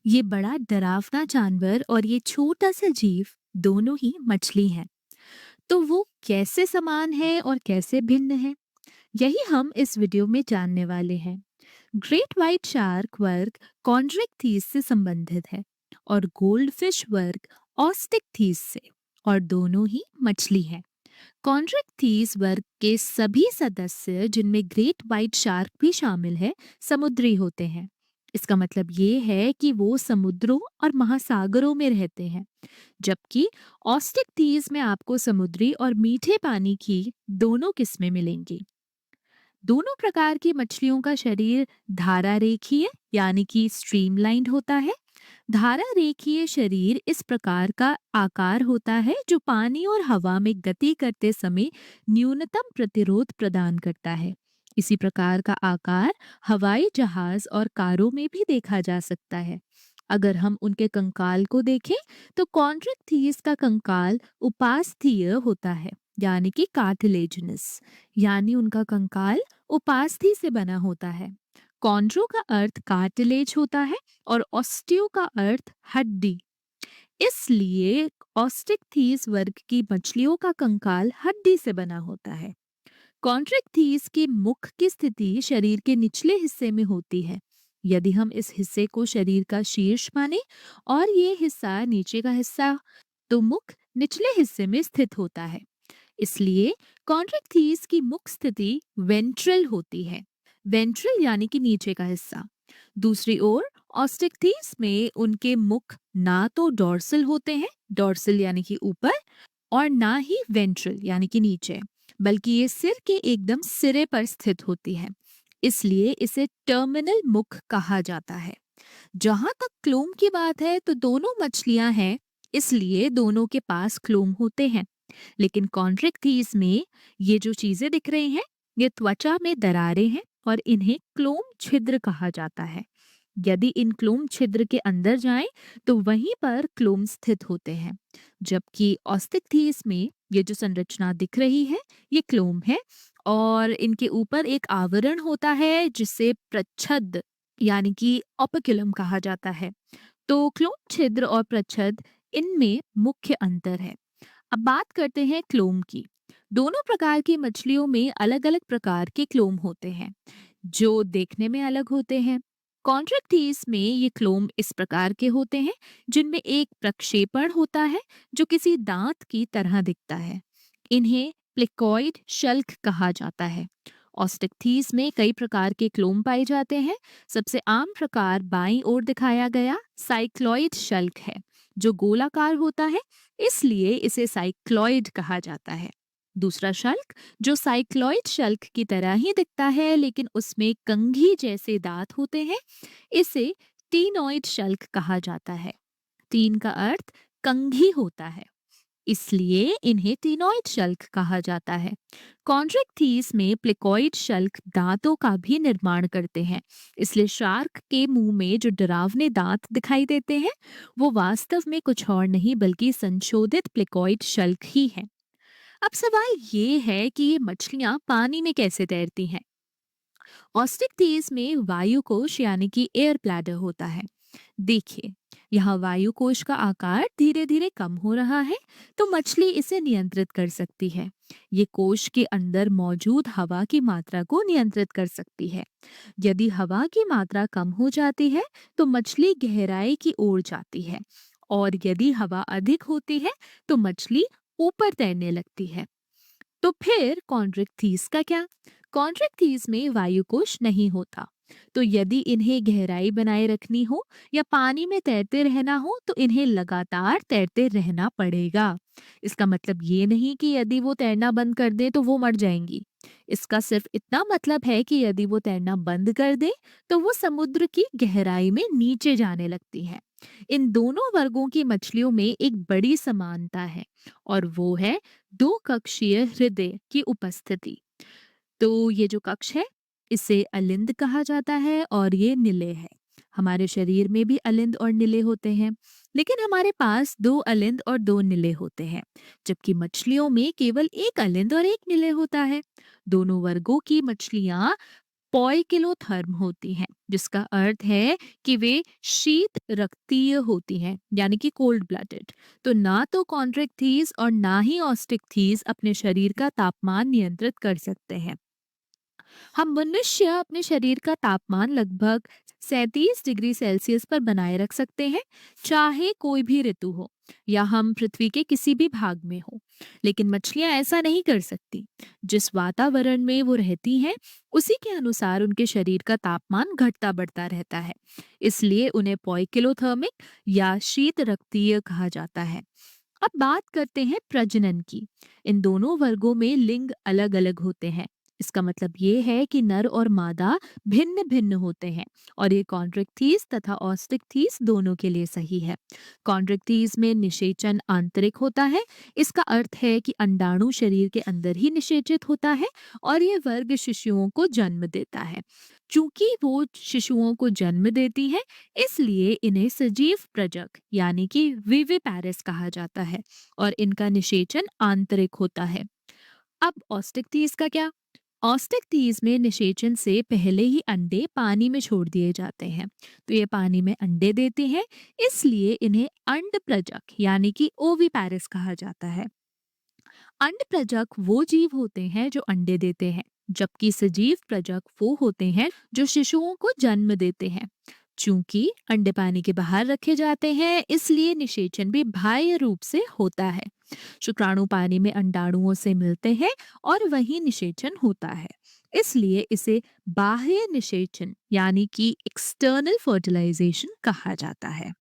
ये बड़ा डरावना जानवर और ये छोटा सा जीव दोनों ही मछली हैं। तो वो कैसे समान है और कैसे भिन्न है, यही हम इस वीडियो में जानने वाले हैं। ग्रेट व्हाइट शार्क वर्ग कॉन्ड्रिक्थीस से संबंधित है और गोल्डफिश वर्ग ऑस्टिकथीस से, और दोनों ही मछली हैं। कॉन्ड्रिक्थीस वर्ग के सभी सदस्य, जिनमें ग्रेट व्हाइट शार्क भी शामिल है, समुद्री होते हैं। इसका मतलब ये है कि वो समुद्रों और महासागरों में रहते हैं, जबकि ऑस्टिकथीस में आपको समुद्री और मीठे पानी की दोनों किस्में मिलेंगी। दोनों प्रकार की मछलियों का शरीर धारा रेखीय यानी कि स्ट्रीमलाइंड होता है। धारा रेखीय शरीर इस प्रकार का आकार होता है जो पानी और हवा में गति करते समय न्यूनतम प्रतिरोध प्रदान करता है। इसी प्रकार का आकार हवाई जहाज और कारों में भी देखा जा सकता है। अगर हम उनके कंकाल को देखें तो कॉन्ट्रिक्थीस का कंकाल उपास्थीय होता है, यानी कि कार्टिलेजिनस, यानी उनका कंकाल उपास्थि से बना होता है। कॉन्ड्रो का अर्थ कार्टिलेज होता है और ऑस्टियो का अर्थ हड्डी। इसलिए ऑस्टिकथीस वर्ग की मछलियों का कंकाल हड्डी से बना होता है। कॉन्ट्रिक्थीस की मुख की स्थिति शरीर के निचले हिस्से में होती है। यदि हम इस हिस्से को शरीर का शीर्ष माने और ये हिस्सा नीचे का हिस्सा, तो मुख निचले हिस्से में स्थित होता है। इसलिए कॉन्ट्रिक्थीस की मुख स्थिति वेंट्रल होती है। वेंट्रल यानी कि नीचे का हिस्सा। दूसरी ओर ऑस्टिकथीस में उनके मुख ना तो डॉर्सल होते हैं, डॉर्सल यानी कि ऊपर, और ना ही वेंट्रल यानी कि नीचे, बल्कि ये सिर के एकदम सिरे पर स्थित होती है। इसलिए इसे टर्मिनल मुख कहा जाता है। जहां तक क्लोम की बात है तो दोनों मछलियां हैं, इसलिए दोनों के पास क्लोम होते हैं। लेकिन कॉन्ट्रिक्थीस में ये जो चीजें दिख रही हैं, ये त्वचा में दरारें हैं और इन्हें क्लोम छिद्र कहा जाता है। यदि इन क्लोम छिद्र के अंदर जाएं तो वहीं पर क्लोम स्थित होते हैं। जबकि ऑस्टिकथीस में ये जो संरचना दिख रही है, ये क्लोम है और इनके ऊपर एक आवरण होता है जिसे प्रच्छद यानी कि ओपिकुलम कहा जाता है। तो क्लोम छिद्र और प्रच्छद, इनमें मुख्य अंतर है। अब बात करते हैं क्लोम की। दोनों प्रकार की मछलियों में अलग अलग प्रकार के क्लोम होते हैं जो देखने में अलग होते हैं। कॉन्ट्रैक्टीस में ये क्लोम इस प्रकार के होते हैं जिनमें एक प्रक्षेपण होता है जो किसी दांत की तरह दिखता है। इन्हें प्लिकॉइड शल्क कहा जाता है। ऑस्टिकथीस में कई प्रकार के क्लोम पाए जाते हैं। सबसे आम प्रकार बाईं ओर दिखाया गया साइक्लॉइड शल्क है, जो गोलाकार होता है, इसलिए इसे साइक्लॉइड कहा जाता है। दूसरा शल्क जो साइक्लॉइड शल्क की तरह ही दिखता है लेकिन उसमें कंघी जैसे दांत होते हैं, इसे टीनॉइड शल्क कहा जाता है। तीन का अर्थ कंघी होता है, इसलिए इन्हें टीनॉइड शल्क कहा जाता है। कॉन्ट्रैक्टीस में प्लिकॉइड शल्क दांतों का भी निर्माण करते हैं, इसलिए शार्क के मुंह में जो डरावने दांत दिखाई देते हैं वो वास्तव में कुछ और नहीं बल्कि संशोधित प्लिकॉइड शल्क ही है। अब सवाल ये है कि ये मछलियां पानी में कैसे तैरती हैं। ऑस्टिकथीस में वायु कोश यानी कि एयर ब्लैडर होता है। देखिए, यहाँ वायु कोश का आकार धीरे धीरे कम हो रहा है, तो मछली इसे नियंत्रित कर सकती है। ये कोश के अंदर मौजूद हवा की मात्रा को नियंत्रित कर सकती है। यदि हवा की मात्रा कम हो जाती है तो मछली गहराई की ओर जाती है, और यदि हवा अधिक होती है तो मछली ऊपर तैरने लगती है। तो फिर कॉन्ट्रैक्टीस का क्या? कॉन्ट्रैक्टीस में वायुकोश नहीं होता, तो यदि इन्हें गहराई बनाए रखनी हो या पानी में तैरते रहना हो तो इन्हें लगातार तैरते रहना पड़ेगा। इसका मतलब ये नहीं कि यदि वो तैरना बंद कर दे तो वो मर जाएंगी। इसका सिर्फ इतना मतलब है कि यदि वो तैरना बंद कर दे तो वो समुद्र की गहराई में नीचे जाने लगती हैं। इन दोनों वर्गों की मछलियों में एक बड़ी समानता है, और वो है दो कक्षीय हृदय की उपस्थिति। तो ये जो कक्ष है, इसे अलिंद कहा जाता है और ये निलय है। हमारे शरीर में भी अलिंद और निलय होते हैं, लेकिन हमारे पास दो अलिंद और दो निलय होते हैं, जबकि मछलियों में केवल एक अलिंद और एक निलय होता है। दोनों वर्गों की मछलियां पॉइकिलोथर्म होती हैं, जिसका अर्थ है कि वे शीत रक्तीय होती हैं, यानी कि कोल्ड ब्लडेड। तो ना तो कॉन्ट्रैक्टीज और ना ही ऑस्टिकथीज अपने शरीर का तापमान नियंत्रित कर सकते हैं। हम मनुष्य अपने शरीर का तापमान लगभग 37 डिग्री सेल्सियस पर बनाए रख सकते हैं, चाहे कोई भी ऋतु हो या हम पृथ्वी के किसी भी भाग में हो। लेकिन मछलियां ऐसा नहीं कर सकती। जिस वातावरण में वो रहती हैं, उसी के अनुसार उनके शरीर का तापमान घटता बढ़ता रहता है। इसलिए उन्हें पॉइकिलोथर्मिक या शीत रक्तीय कहा जाता है। अब बात करते हैं प्रजनन की। इन दोनों वर्गों में लिंग अलग अलग होते हैं। इसका मतलब ये है कि नर और मादा भिन्न भिन्न होते हैं, और ये कॉन्ड्रिक्टीज तथा ऑस्टिकटीज दोनों के लिए सही है। कॉन्ड्रिक्टीज में निषेचन आंतरिक होता है। इसका अर्थ है कि अंडाणु शरीर के अंदर ही निषेचित होता है और ये वर्ग शिशुओं को जन्म देता है। चूंकि वो शिशुओं को जन्म देती है, इसलिए इन्हें सजीव प्रजक यानी कि विविपैरिस कहा जाता है और इनका निषेचन आंतरिक होता है। अब ऑस्टिकटीज का क्या? ऑस्टिकटीज में निषेचन से पहले ही अंडे पानी में छोड़ दिए जाते हैं। तो ये पानी में अंडे देते हैं, इसलिए इन्हें अंड प्रजक यानी कि ओविपैरिस कहा जाता है। अंड प्रजक वो जीव होते हैं जो अंडे देते हैं, जबकि सजीव प्रजक वो होते हैं जो शिशुओं को जन्म देते हैं। चूंकि अंडे पानी के बाहर रखे जाते हैं, इसलिए निषेचन भी बाह्य रूप से होता है। शुक्राणु पानी में अंडाणुओं से मिलते हैं और वही निषेचन होता है। इसलिए इसे बाह्य निषेचन यानी कि एक्सटर्नल फर्टिलाइजेशन कहा जाता है।